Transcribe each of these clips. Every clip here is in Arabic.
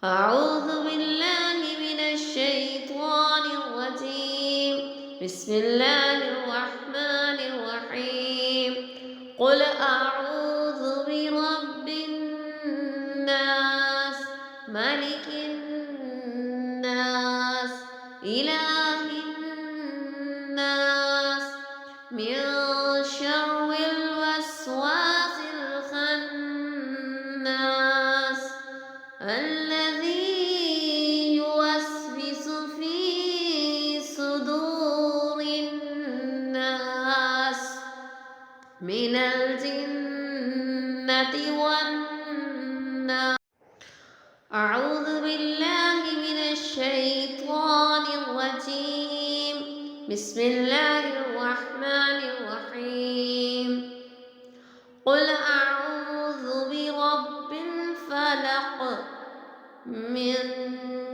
أعوذ بالله من الشيطان الرجيم. بسم الله الرحمن الرحيم. قل أعوذ برب الناس، ملك الناس، إله الناس، من شر الوسواس الخناس الذي يوسوس في صدور الناس من الجنة والناس. أعوذ بالله من الشيطان الرجيم. بسم الله الرحمن الرحيم. قل أعوذ برب الفلق، من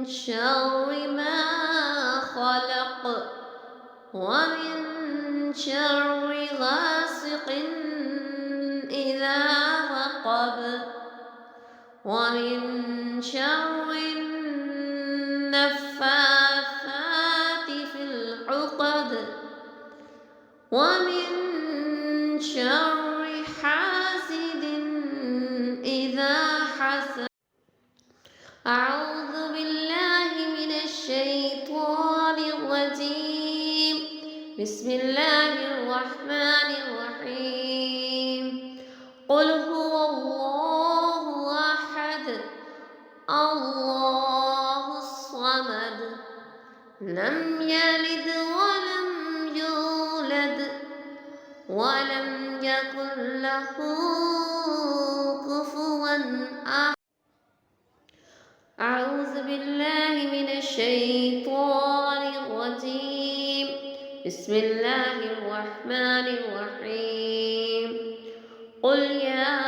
شر ما خلق، ومن شر غاسق إذا وقب، ومن شر النفاثات في العقد، ومن شر حاسد إذا حسد. أعوذ بالله من الشيطان الرجيم. بسم الله الرحمن الرحيم. قل هو الله أحد، الله الصمد، لم يلد ولم يولد ولم يكن له كفوا أحد. أعوذ بالله من الشيطان الرجيم. بسم الله الرحمن الرحيم. قل يا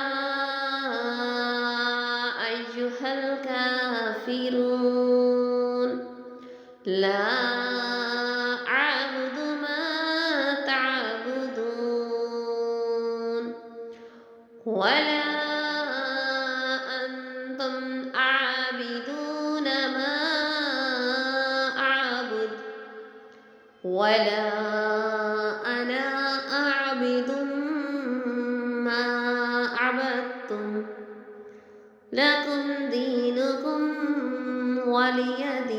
أيها الكافرون لا أعبد ما تعبدون ولا أنتم عابدون ما أعبد ولا أنا أعبد ما عبدتم، لكم دينكم ولي دين.